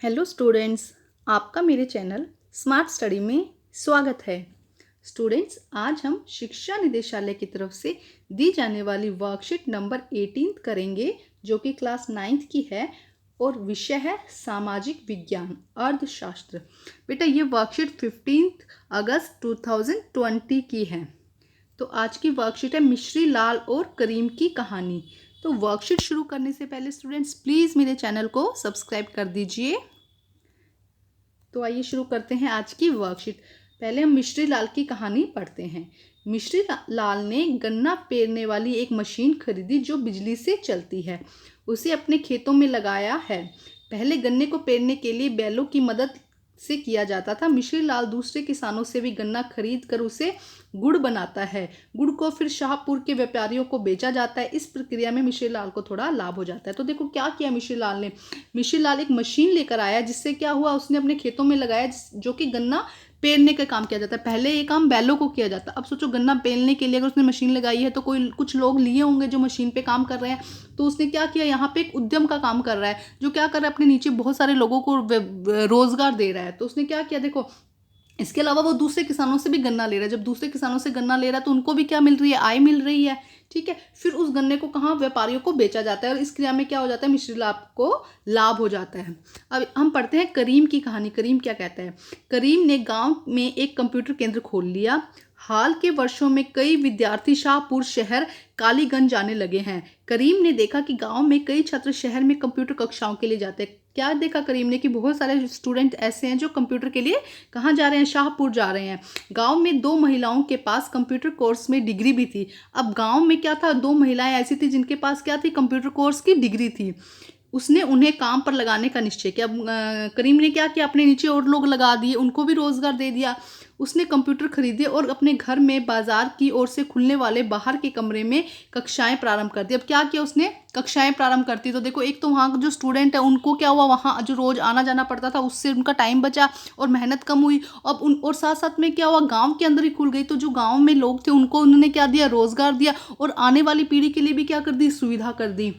Hello students, आपका मेरे channel smart study में स्वागत है। स्टूडेंट्स, आज हम शिक्षा निदेशालय की तरफ से दी जाने वाली वर्कशीट नंबर 18 करेंगे, जो कि क्लास 9th की है और विषय है सामाजिक विज्ञान अर्थशास्त्र। बेटा, ये वर्कशीट 15 अगस्त 2020 की है। तो आज की वर्कशीट है मिश्री लाल और करीम की कहानी। तो वर्कशीट शुरू करने से पहले स्टूडेंट्स प्लीज़ मेरे चैनल को सब्सक्राइब कर दीजिए। तो आइए शुरू करते हैं आज की वर्कशीट। पहले हम मिश्री लाल की कहानी पढ़ते हैं। मिश्री लाल ने गन्ना पेरने वाली एक मशीन खरीदी जो बिजली से चलती है। उसे अपने खेतों में लगाया है। पहले गन्ने को पेरने के लिए बैलों की मदद से किया जाता था। मिश्री लाल दूसरे किसानों से भी गन्ना खरीद कर उसे गुड़ बनाता है। गुड़ को फिर शाहपुर के व्यापारियों को बेचा जाता है। इस प्रक्रिया में मिश्री लाल को थोड़ा लाभ हो जाता है। तो देखो क्या किया मिश्री लाल ने। मिश्री लाल एक मशीन लेकर आया, जिससे क्या हुआ, उसने अपने खेतों में लगाया, जो कि गन्ना पेरने का काम किया जाता है। पहले ये काम बैलों को किया जाता है। अब सोचो, गन्ना पेरने के लिए अगर उसने मशीन लगाई है तो कुछ लोग लिए होंगे जो मशीन पे काम कर रहे हैं। तो उसने क्या किया, यहाँ पे एक उद्यम का काम कर रहा है, जो क्या कर रहा है, अपने नीचे बहुत सारे लोगों को रोजगार दे रहा है। तो उसने क्या किया, देखो, इसके अलावा वो दूसरे किसानों से भी गन्ना ले रहा है। जब दूसरे किसानों से गन्ना ले रहा है तो उनको भी क्या मिल रही है, आय मिल रही है। ठीक है, फिर उस गन्ने को कहाँ, व्यापारियों को बेचा जाता है और इस क्रिया में क्या हो जाता है, मिश्री लाल को लाभ हो जाता है। अब हम पढ़ते हैं करीम की कहानी। करीम क्या कहता है। करीम ने गांव में एक कंप्यूटर केंद्र खोल लिया। हाल के वर्षों में कई विद्यार्थी शाहपुर शहर कालीगंज जाने लगे हैं। करीम ने देखा कि गांव में कई छात्र शहर में कंप्यूटर कक्षाओं के लिए जाते हैं। क्या देखा करीम ने कि बहुत सारे स्टूडेंट ऐसे हैं जो कंप्यूटर के लिए कहाँ जा रहे हैं, शाहपुर जा रहे हैं। गांव में 2 महिलाओं के पास कंप्यूटर कोर्स में डिग्री भी थी। अब गांव में क्या था, 2 महिलाएं ऐसी थी जिनके पास क्या थी, कंप्यूटर कोर्स की डिग्री थी। उसने उन्हें काम पर लगाने का निश्चय किया। करीम ने क्या किया, अपने नीचे और लोग लगा दिए, उनको भी रोजगार दे दिया। उसने कंप्यूटर खरीदे और अपने घर में बाजार की ओर से खुलने वाले बाहर के कमरे में कक्षाएं प्रारंभ कर दी। अब क्या किया उसने, कक्षाएं प्रारंभ करती। तो देखो, एक तो वहाँ जो स्टूडेंट है उनको क्या हुआ, वहाँ जो रोज आना जाना पड़ता था उससे उनका टाइम बचा और मेहनत कम हुई। अब और साथ साथ में क्या हुआ, गांव के अंदर ही खुल गई। तो जो गांव में लोग थे उनको उन्होंने क्या दिया, रोजगार दिया और आने वाली पीढ़ी के लिए भी क्या कर दी, सुविधा कर दी।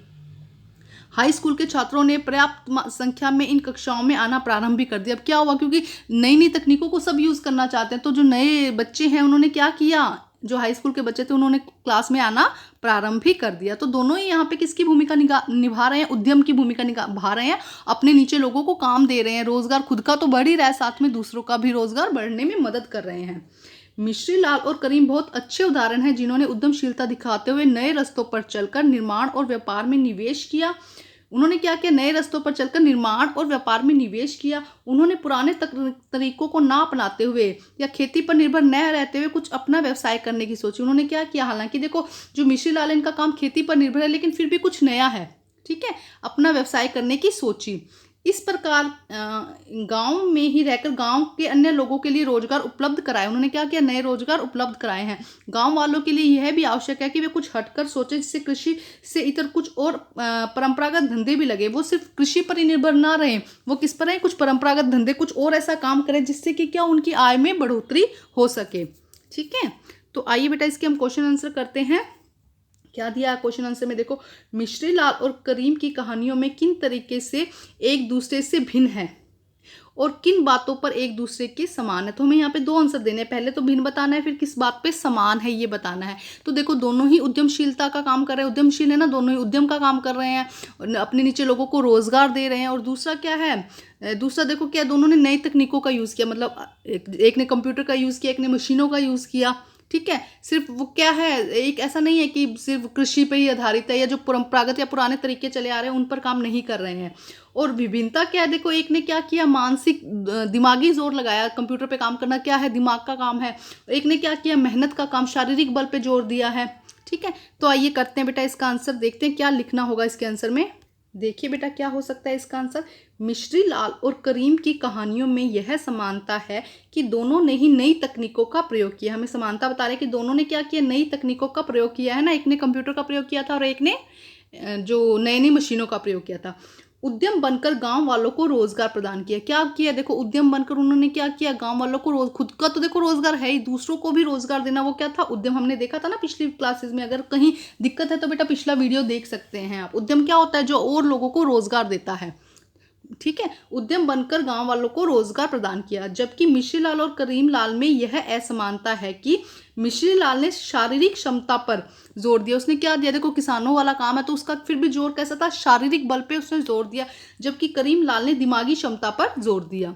हाई स्कूल के छात्रों ने पर्याप्त संख्या में इन कक्षाओं में आना प्रारंभ भी कर दिया। अब क्या हुआ, क्योंकि नई नई तकनीकों को सब यूज करना चाहते हैं, तो जो नए बच्चे हैं उन्होंने क्या किया, जो हाई स्कूल के बच्चे थे उन्होंने क्लास में आना प्रारंभ भी कर दिया। तो दोनों ही यहाँ पे किसकी भूमिका निभा रहे हैं, उद्यम की भूमिका निभा रहे हैं। अपने नीचे लोगों को काम दे रहे हैं, रोजगार खुद का तो बढ़ ही रहा है, साथ में दूसरों का भी रोजगार बढ़ने में मदद कर रहे हैं। मिश्री लाल और करीम बहुत अच्छे उदाहरण हैं जिन्होंने उद्यमशीलता दिखाते हुए नए रस्तों पर चलकर निर्माण और व्यापार में निवेश किया। उन्होंने क्या किया, नए रस्तों पर चलकर निर्माण और व्यापार में निवेश किया। उन्होंने पुराने तरीकों को ना अपनाते हुए या खेती पर निर्भर न रहते हुए कुछ अपना व्यवसाय करने की सोची। उन्होंने क्या किया, हालांकि देखो, जो मिश्री लाल है इनका काम खेती पर निर्भर है, लेकिन फिर भी कुछ नया है। ठीक है, अपना व्यवसाय करने की सोची। इस प्रकार गांव में ही रहकर गांव के अन्य लोगों के लिए रोजगार उपलब्ध कराए। उन्होंने क्या किया, नए रोजगार उपलब्ध कराए हैं। गांव वालों के लिए यह भी आवश्यक है कि वे कुछ हटकर सोचें, जिससे कृषि से इतर कुछ और परंपरागत धंधे भी लगे। वो सिर्फ कृषि पर ही निर्भर ना रहे, वो किस पर है, कुछ परंपरागत धंधे, कुछ और ऐसा काम करें जिससे कि क्या, उनकी आय में बढ़ोतरी हो सके। ठीक है, तो आइए बेटा इसके हम क्वेश्चन आंसर करते हैं। क्या दिया क्वेश्चन आंसर में, देखो, मिश्री लाल और करीम की कहानियों में किन तरीके से एक दूसरे से भिन्न है और किन बातों पर एक दूसरे के समान है। तो हमें यहाँ पे 2 आंसर देने हैं। पहले तो भिन्न बताना है, फिर किस बात पे समान है ये बताना है। तो देखो, दोनों ही उद्यमशीलता का काम कर रहे हैं, उद्यमशील है ना, दोनों ही उद्यम का काम कर रहे हैं, अपने नीचे लोगों को रोजगार दे रहे हैं। और दूसरा क्या है, दूसरा देखो क्या, दोनों ने नई तकनीकों का यूज़ किया, मतलब एक ने कंप्यूटर का यूज़ किया, एक ने मशीनों का यूज़ किया। ठीक है, सिर्फ वो क्या है, एक ऐसा नहीं है कि सिर्फ कृषि पे ही आधारित है या जो परंपरागत या पुराने तरीके चले आ रहे हैं उन पर काम नहीं कर रहे हैं। और विभिन्नता क्या है, देखो, एक ने क्या किया, मानसिक दिमागी जोर लगाया, कंप्यूटर पे काम करना क्या है, दिमाग का काम है। एक ने क्या किया, मेहनत का काम, शारीरिक बल पे जोर दिया है। ठीक है, तो आइए करते हैं बेटा इसका आंसर, देखते हैं क्या लिखना होगा इसके आंसर में। देखिए बेटा क्या हो सकता है इसका आंसर। मिश्री लाल और करीम की कहानियों में यह समानता है कि दोनों ने ही नई तकनीकों का प्रयोग किया। हमें समानता बता रहे हैं कि दोनों ने क्या किया, नई तकनीकों का प्रयोग किया है ना। एक ने कंप्यूटर का प्रयोग किया था और एक ने जो नई नई मशीनों का प्रयोग किया था। उद्यम बनकर गांव वालों को रोजगार प्रदान किया। क्या किया, देखो, उद्यम बनकर उन्होंने क्या किया, गांव वालों को खुद का तो देखो रोजगार है ही, दूसरों को भी रोजगार देना, वो क्या था, उद्यम। हमने देखा था ना पिछली क्लासेस में। अगर कहीं दिक्कत है तो बेटा पिछला वीडियो देख सकते हैं आप। उद्यम क्या होता है, जो और लोगों को रोजगार देता है। ठीक है, उद्यम बनकर गांव वालों को रोजगार प्रदान किया। जबकि मिश्री लाल और करीम लाल में यह असमानता है कि मिश्री लाल ने शारीरिक क्षमता पर जोर दिया। उसने क्या दिया, देखो किसानों वाला काम है तो उसका फिर भी जोर कैसा था, शारीरिक बल पे उसने जोर दिया। जबकि करीम लाल ने दिमागी क्षमता पर जोर दिया।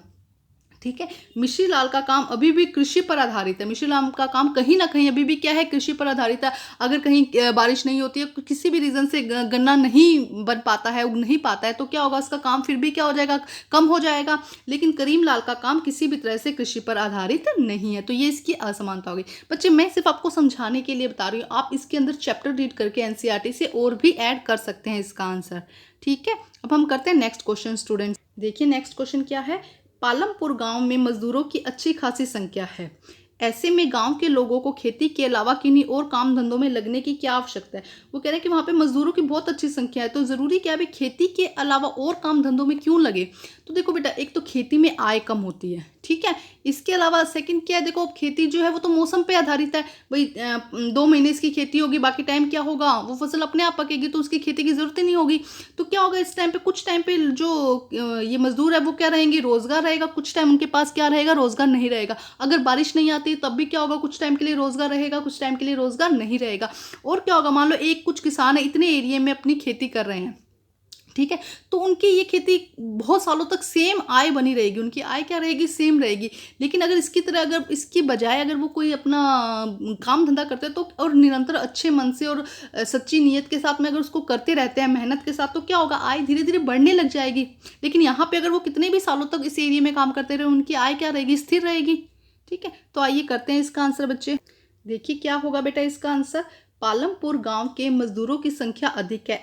ठीक है, मिश्री लाल का काम अभी भी कृषि पर आधारित है। मिश्री लाल का काम कहीं ना कहीं अभी भी क्या है, कृषि पर आधारित है। अगर कहीं बारिश नहीं होती है, किसी भी रीजन से गन्ना नहीं बन पाता है, उग नहीं पाता है, तो क्या होगा, उसका काम फिर भी क्या हो जाएगा, कम हो जाएगा। लेकिन करीम लाल का काम किसी भी तरह से कृषि पर आधारित नहीं है। तो ये इसकी असमानता होगी। बच्चे मैं सिर्फ आपको समझाने के लिए बता रही हूँ, आप इसके अंदर चैप्टर रीड करके एनसीईआरटी से और भी ऐड कर सकते हैं इसका आंसर। ठीक है, अब हम करते हैं नेक्स्ट क्वेश्चन। स्टूडेंट्स देखिए नेक्स्ट क्वेश्चन क्या है। पालमपुर गांव में मजदूरों की अच्छी खासी संख्या है। ऐसे में गांव के लोगों को खेती के अलावा किन्हीं और काम धंधों में लगने की क्या आवश्यकता है। वो कह रहे हैं कि वहां पे मजदूरों की बहुत अच्छी संख्या है, तो जरूरी क्या है, खेती के अलावा और काम धंधों में क्यों लगे। तो देखो बेटा, एक तो खेती में आय कम होती है, ठीक है। इसके अलावा सेकंड क्या है, देखो खेती जो है वो तो मौसम पे आधारित है। भाई 2 महीने इसकी खेती होगी, बाकी टाइम क्या होगा, वो फसल अपने आप पकेगी, तो उसकी खेती की जरूरत ही नहीं होगी। तो क्या होगा, इस टाइम पे कुछ टाइम पे जो ये मजदूर है वो क्या रहेंगे, रोजगार रहेगा। कुछ टाइम उनके पास क्या रहेगा, रोजगार नहीं रहेगा। अगर बारिश नहीं आती तब भी क्या होगा, कुछ टाइम के लिए रोजगार रहेगा, कुछ टाइम के लिए रोजगार नहीं रहेगा। और क्या होगा, मान लो एक कुछ किसान है, इतने एरिया में अपनी खेती कर रहे हैं, ठीक है, तो उनकी ये खेती बहुत सालों तक सेम आय बनी रहेगी, उनकी आय क्या रहेगी, सेम रहेगी। लेकिन अगर इसकी तरह, अगर इसकी बजाय अगर वो कोई अपना काम धंधा करते हैं तो, और निरंतर अच्छे मन से और सच्ची नीयत के साथ में अगर उसको करते रहते हैं, मेहनत के साथ, तो क्या होगा, आय धीरे धीरे बढ़ने लग जाएगी। लेकिन यहाँ पे अगर वो कितने भी सालों तक इस एरिया में काम करते रहे, उनकी आय क्या रहेगी, स्थिर रहेगी। ठीक है, तो आइए करते हैं इसका आंसर बच्चे। देखिए क्या होगा बेटा इसका आंसर। पालमपुर गांव के मजदूरों की संख्या अधिक है।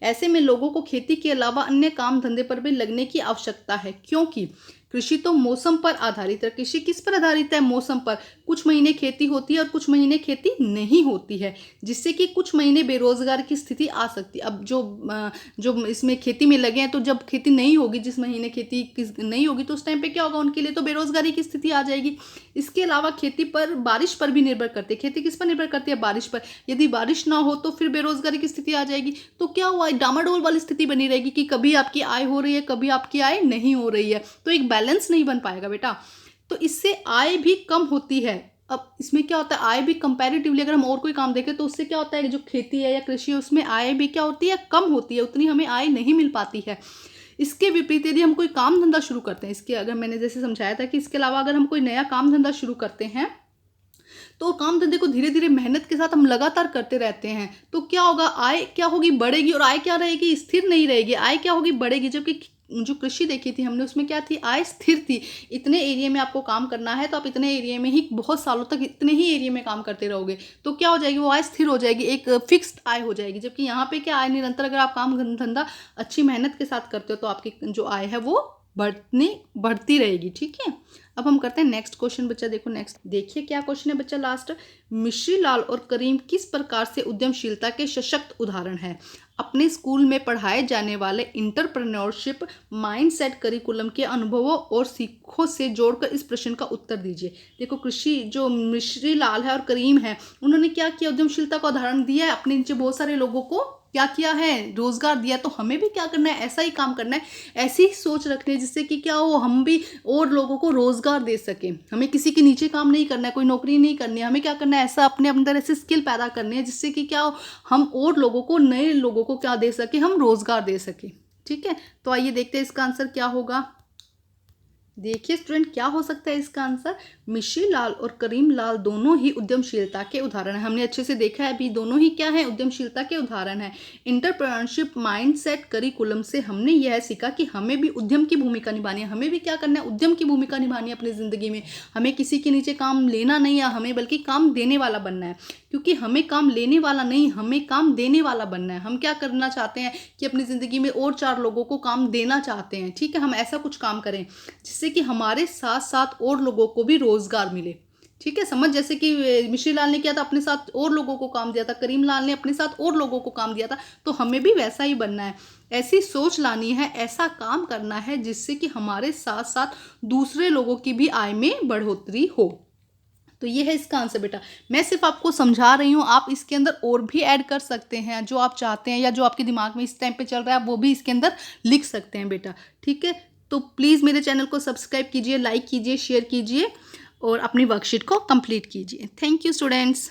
ऐसे में लोगों को खेती के अलावा अन्य काम धंधे पर भी लगने की आवश्यकता है, क्योंकि कृषि तो मौसम पर आधारित है। कृषि किस पर आधारित है, मौसम पर। कुछ महीने खेती होती है और कुछ महीने खेती नहीं होती है, जिससे कि कुछ महीने बेरोजगार की स्थिति आ सकती है। अब जो इसमें खेती में लगे हैं, तो जब खेती नहीं होगी, जिस महीने खेती नहीं होगी, तो उस टाइम पे क्या होगा, उनके लिए तो बेरोजगारी की स्थिति आ जाएगी। इसके अलावा खेती पर, बारिश पर भी निर्भर करती है। खेती किस पर निर्भर करती है, बारिश पर। यदि बारिश ना हो तो फिर बेरोजगारी की स्थिति आ जाएगी। तो क्या हुआ, डामाडोल वाली स्थिति बनी रहेगी कि कभी आपकी आय हो रही है, कभी आपकी आय नहीं हो रही है, तो एक बैलेंस नहीं बन पाएगा बेटा। तो इससे आय भी कम होती है। अब इसमें क्या होता है, आय भी कंपैरेटिवली अगर हम और कोई काम देखें तो उससे क्या होता है, जो खेती है या कृषि है उसमें आय भी क्या होती है, कम होती है, उतनी हमें आय नहीं मिल पाती है। इसके विपरीत यदि हम कोई काम धंधा शुरू करते हैं, इसके अगर मैंने जैसे समझाया था कि इसके अलावा अगर हम कोई नया काम धंधा शुरू करते हैं, तो काम धंधे को धीरे धीरे मेहनत के साथ हम लगातार करते रहते हैं, तो क्या होगा, आय क्या होगी, बढ़ेगी। और आय क्या रहेगी, स्थिर नहीं रहेगी, आय क्या होगी, बढ़ेगी। जबकि जो कृषि देखी थी हमने, उसमें क्या थी, आय स्थिर थी। इतने एरिया में आपको काम करना है, तो आप इतने एरिया में ही बहुत सालों तक इतने ही एरिया में काम करते रहोगे, तो क्या हो जाएगी, वो आय स्थिर हो जाएगी, एक फिक्स्ड आय हो जाएगी। जबकि यहाँ पे क्या, आय निरंतर, अगर आप काम धंधा अच्छी मेहनत के साथ करते हो, तो आपकी जो आय है वो बढ़ती रहेगी। ठीक है, अब हम करते हैं नेक्स्ट क्वेश्चन बच्चा। देखो नेक्स्ट, देखिए क्या क्वेश्चन है बच्चा लास्ट। मिश्री लाल और करीम किस प्रकार से उद्यमशीलता के सशक्त उदाहरण है। अपने स्कूल में पढ़ाए जाने वाले इंटरप्रेन्योरशिप माइंडसेट करिकुलम के अनुभवों और सीखों से जोड़कर इस प्रश्न का उत्तर दीजिए। देखो कृषि जो मिश्री लाल है और करीम है, उन्होंने क्या किया, उद्यमशीलता का उदाहरण दिया है। अपने नीचे बहुत सारे लोगों को क्या किया है, रोजगार दिया। तो हमें भी क्या करना है, ऐसा ही काम करना है, ऐसी ही सोच रखनी है, जिससे कि क्या हो, हम भी और लोगों को रोजगार दे सके। हमें किसी के नीचे काम नहीं करना है, कोई नौकरी नहीं करनी है, हमें क्या करना है, ऐसा अपने अंदर ऐसे स्किल पैदा करनी है, जिससे कि क्या हो, हम और लोगों को, नए लोगों को क्या दे सके, हम रोजगार दे सके। ठीक है, तो आइए देखते हैं इसका आंसर क्या होगा। देखिए स्टूडेंट, क्या हो सकता है इसका आंसर। मिश्री लाल और करीम लाल दोनों ही उद्यमशीलता के उदाहरण हैं। हमने अच्छे से देखा है अभी, दोनों ही क्या है, उद्यमशीलता के उदाहरण हैं। इंटरप्रेन्योरशिप माइंडसेट करिकुलम से हमने यह सीखा कि हमें भी उद्यम की भूमिका निभानी है। हमें भी क्या करना है, उद्यम की भूमिका निभानी है अपनी जिंदगी में। हमें किसी के नीचे काम लेना नहीं है, हमें बल्कि काम देने वाला बनना है। क्योंकि हमें काम लेने वाला नहीं, हमें काम देने वाला बनना है। हम क्या करना चाहते हैं कि अपनी जिंदगी में और 4 लोगों को काम देना चाहते हैं। ठीक है, हम ऐसा कुछ काम करें जिससे कि हमारे साथ साथ और लोगों को भी रोजगार मिले। ठीक है, समझ, जैसे कि मिश्री लाल ने किया था, अपने साथ और लोगों को काम दिया था, करीम लाल ने अपने साथ और लोगों को काम दिया था, तो हमें भी वैसा ही बनना है। ऐसी सोच लानी है, ऐसा काम करना है जिससे कि हमारे साथ साथ दूसरे लोगों की भी आय में बढ़ोतरी हो। तो ये है इसका आंसर बेटा। मैं सिर्फ आपको समझा रही हूँ, आप इसके अंदर और भी ऐड कर सकते हैं जो आप चाहते हैं या जो आपके दिमाग में इस टाइम पे चल रहा है, आप वो भी इसके अंदर लिख सकते हैं बेटा। ठीक है, तो प्लीज़ मेरे चैनल को सब्सक्राइब कीजिए, लाइक कीजिए, शेयर कीजिए और अपनी वर्कशीट को कंप्लीट कीजिए। Thank you students.